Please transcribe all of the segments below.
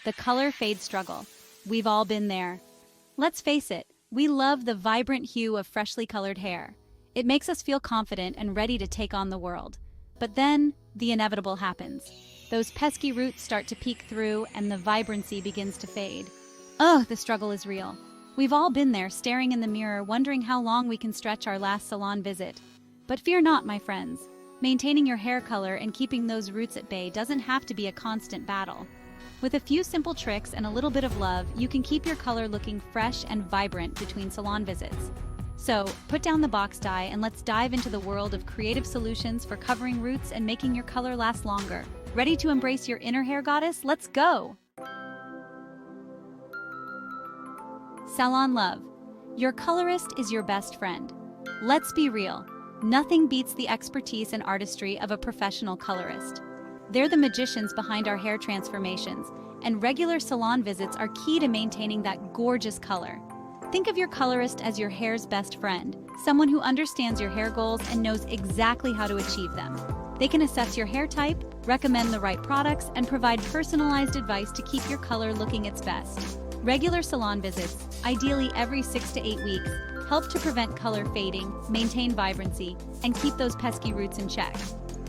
the color fade struggle. We've all been there. Let's face it, we love the vibrant hue of freshly colored hair. It makes us feel confident and ready to take on the world. But then, the inevitable happens. Those pesky roots start to peek through and the vibrancy begins to fade. Ugh, the struggle is real. We've all been there, staring in the mirror, wondering how long we can stretch our last salon visit. But fear not, my friends. Maintaining your hair color and keeping those roots at bay doesn't have to be a constant battle. With a few simple tricks and a little bit of love, you can keep your color looking fresh and vibrant between salon visits. So, put down the box dye and let's dive into the world of creative solutions for covering roots and making your color last longer. Ready to embrace your inner hair goddess? Let's go! Salon love. Your colorist is your best friend. Let's be real. Nothing beats the expertise and artistry of a professional colorist. They're the magicians behind our hair transformations, and regular salon visits are key to maintaining that gorgeous color. Think of your colorist as your hair's best friend, someone who understands your hair goals and knows exactly how to achieve them. They can assess your hair type, recommend the right products, and provide personalized advice to keep your color looking its best. Regular salon visits, ideally every 6 to 8 weeks, help to prevent color fading, maintain vibrancy, and keep those pesky roots in check.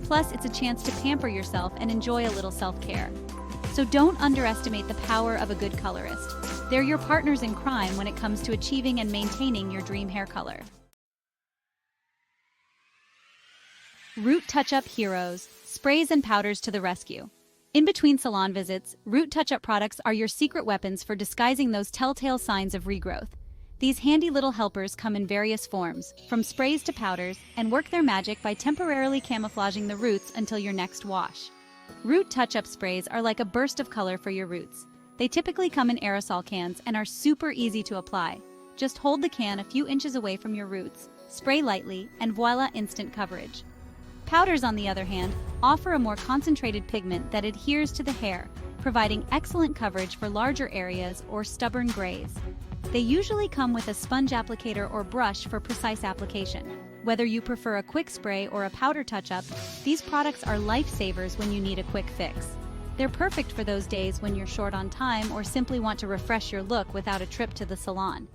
Plus, it's a chance to pamper yourself and enjoy a little self-care. So don't underestimate the power of a good colorist. They're your partners in crime when it comes to achieving and maintaining your dream hair color. Root touch-up heroes, sprays and powders to the rescue. In between salon visits, root touch-up products are your secret weapons for disguising those telltale signs of regrowth. These handy little helpers come in various forms, from sprays to powders, and work their magic by temporarily camouflaging the roots until your next wash. Root touch-up sprays are like a burst of color for your roots. They typically come in aerosol cans and are super easy to apply. Just hold the can a few inches away from your roots, spray lightly, and voila, instant coverage. Powders, on the other hand, offer a more concentrated pigment that adheres to the hair, providing excellent coverage for larger areas or stubborn grays. They usually come with a sponge applicator or brush for precise application. Whether you prefer a quick spray or a powder touch-up, these products are lifesavers when you need a quick fix. They're perfect for those days when you're short on time or simply want to refresh your look without a trip to the salon.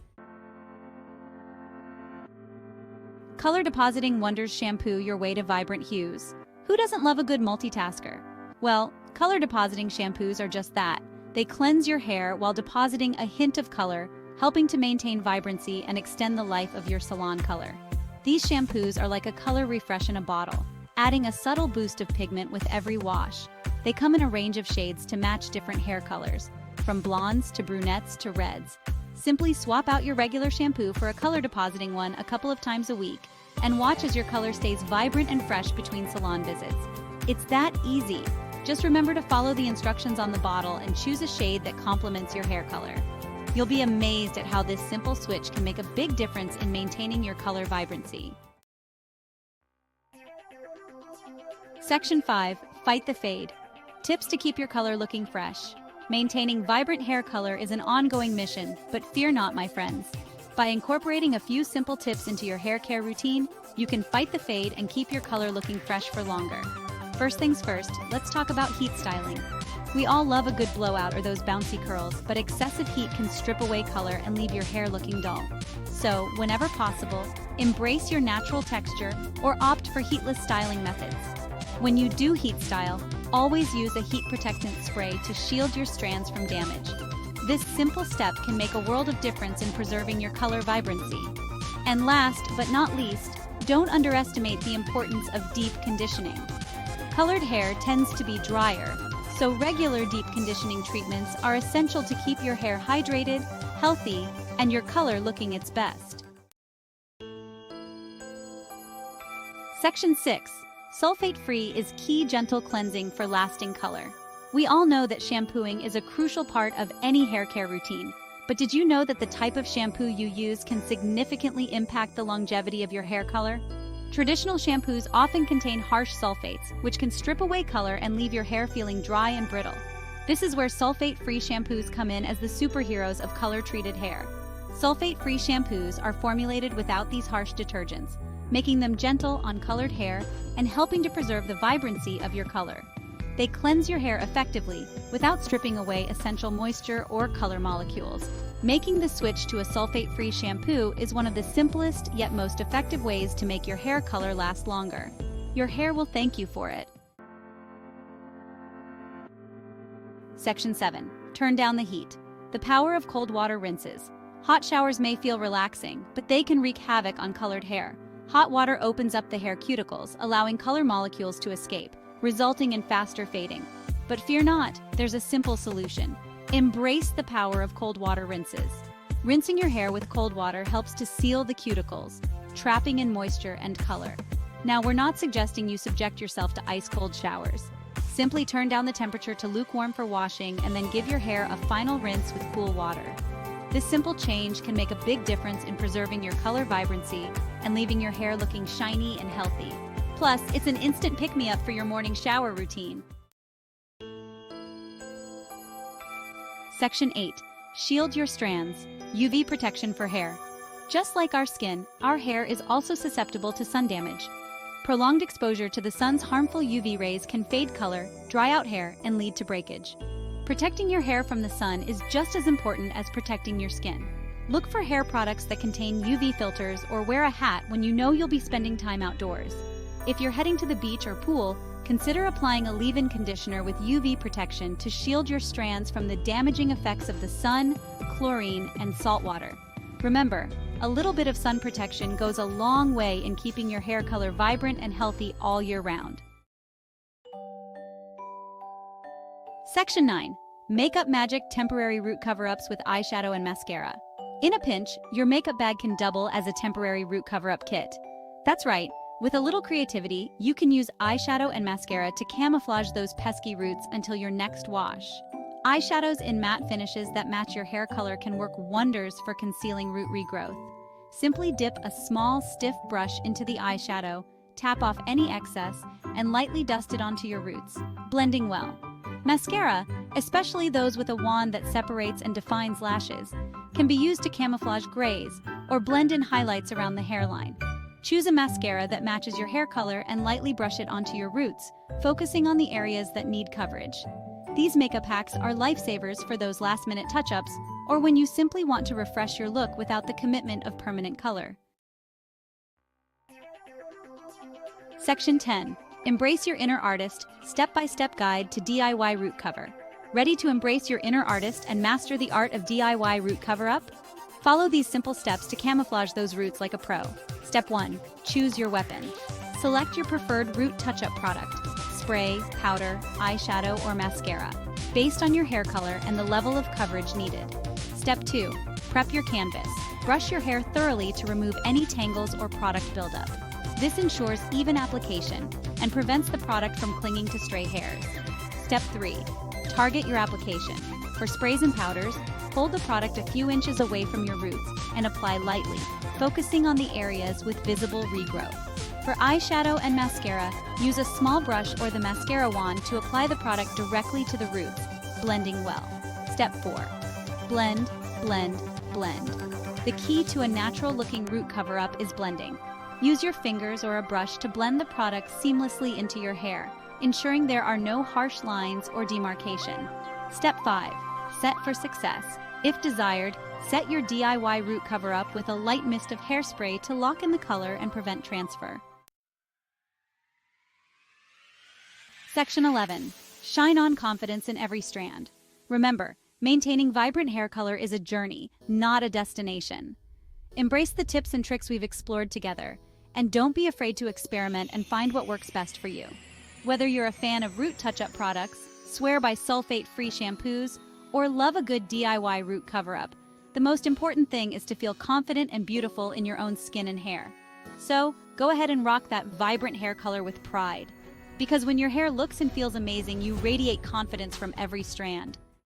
Color Depositing Wonders shampoo your way to vibrant hues. Who doesn't love a good multitasker? Well, color depositing shampoos are just that. They cleanse your hair while depositing a hint of color, helping to maintain vibrancy and extend the life of your salon color. These shampoos are like a color refresh in a bottle, adding a subtle boost of pigment with every wash. They come in a range of shades to match different hair colors, from blondes to brunettes to reds. Simply swap out your regular shampoo for a color depositing one a couple of times a week, and watch as your color stays vibrant and fresh between salon visits. It's that easy. Just remember to follow the instructions on the bottle and choose a shade that complements your hair color. You'll be amazed at how this simple switch can make a big difference in maintaining your color vibrancy. Section 5. Fight the Fade. Tips to keep your color looking fresh. Maintaining vibrant hair color is an ongoing mission, but fear not, my friends. By incorporating a few simple tips into your hair care routine, you can fight the fade and keep your color looking fresh for longer. First things first, let's talk about heat styling. We all love a good blowout or those bouncy curls, but excessive heat can strip away color and leave your hair looking dull. So, whenever possible, embrace your natural texture or opt for heatless styling methods. When you do heat style, always use a heat protectant spray to shield your strands from damage. This simple step can make a world of difference in preserving your color vibrancy. And last but not least, don't underestimate the importance of deep conditioning. Colored hair tends to be drier, so regular deep conditioning treatments are essential to keep your hair hydrated, healthy, and your color looking its best. Section 6. Sulfate-free is key gentle cleansing for lasting color. We all know that shampooing is a crucial part of any hair care routine, but did you know that the type of shampoo you use can significantly impact the longevity of your hair color? Traditional shampoos often contain harsh sulfates, which can strip away color and leave your hair feeling dry and brittle. This is where sulfate-free shampoos come in as the superheroes of color-treated hair. Sulfate-free shampoos are formulated without these harsh detergents, making them gentle on colored hair and helping to preserve the vibrancy of your color. They cleanse your hair effectively without stripping away essential moisture or color molecules. Making the switch to a sulfate-free shampoo is one of the simplest yet most effective ways to make your hair color last longer. Your hair will thank you for it. Section 7. Turn down the heat. The power of cold water rinses. Hot showers may feel relaxing, but they can wreak havoc on colored hair. Hot water opens up the hair cuticles, allowing color molecules to escape, resulting in faster fading. But fear not, there's a simple solution. Embrace the power of cold water rinses. Rinsing your hair with cold water helps to seal the cuticles, trapping in moisture and color. Now, we're not suggesting you subject yourself to ice-cold showers. Simply turn down the temperature to lukewarm for washing and then give your hair a final rinse with cool water. This simple change can make a big difference in preserving your color vibrancy and leaving your hair looking shiny and healthy. Plus, it's an instant pick-me-up for your morning shower routine. Section 8. Shield your strands. UV protection for hair. Just like our skin, our hair is also susceptible to sun damage. Prolonged exposure to the sun's harmful UV rays can fade color, dry out hair, and lead to breakage. Protecting your hair from the sun is just as important as protecting your skin. Look for hair products that contain UV filters or wear a hat when you know you'll be spending time outdoors. If you're heading to the beach or pool, consider applying a leave-in conditioner with UV protection to shield your strands from the damaging effects of the sun, chlorine, and salt water. Remember, a little bit of sun protection goes a long way in keeping your hair color vibrant and healthy all year round. Section 9. Makeup Magic Temporary Root Cover-Ups with Eyeshadow and Mascara. In a pinch, your makeup bag can double as a temporary root cover-up kit. That's right. With a little creativity, you can use eyeshadow and mascara to camouflage those pesky roots until your next wash. Eyeshadows in matte finishes that match your hair color can work wonders for concealing root regrowth. Simply dip a small, stiff brush into the eyeshadow, tap off any excess, and lightly dust it onto your roots, blending well. Mascara, especially those with a wand that separates and defines lashes, can be used to camouflage grays or blend in highlights around the hairline. Choose a mascara that matches your hair color and lightly brush it onto your roots, focusing on the areas that need coverage. These makeup hacks are lifesavers for those last-minute touch-ups or when you simply want to refresh your look without the commitment of permanent color. Section 10. Embrace your inner artist, step-by-step guide to DIY root cover. Ready to embrace your inner artist and master the art of DIY root cover-up? Follow these simple steps to camouflage those roots like a pro. Step 1. Choose your weapon. Select your preferred root touch-up product, spray, powder, eyeshadow, or mascara, based on your hair color and the level of coverage needed. Step 2. Prep your canvas. Brush your hair thoroughly to remove any tangles or product buildup. This ensures even application and prevents the product from clinging to stray hairs. Step 3. Target your application. For sprays and powders, hold the product a few inches away from your roots and apply lightly, focusing on the areas with visible regrowth. For eyeshadow and mascara, use a small brush or the mascara wand to apply the product directly to the roots, blending well. Step 4. Blend, blend, blend. The key to a natural-looking root cover-up is blending. Use your fingers or a brush to blend the product seamlessly into your hair, ensuring there are no harsh lines or demarcation. Step 5. Set for success. If desired, set your DIY root cover-up with a light mist of hairspray to lock in the color and prevent transfer. Section 11. Shine on confidence in every strand. Remember, maintaining vibrant hair color is a journey, not a destination. Embrace the tips and tricks we've explored together, and don't be afraid to experiment and find what works best for you. Whether you're a fan of root touch-up products, swear by sulfate-free shampoos, or love a good DIY root cover-up, the most important thing is to feel confident and beautiful in your own skin and hair. So, go ahead and rock that vibrant hair color with pride. Because when your hair looks and feels amazing, you radiate confidence from every strand.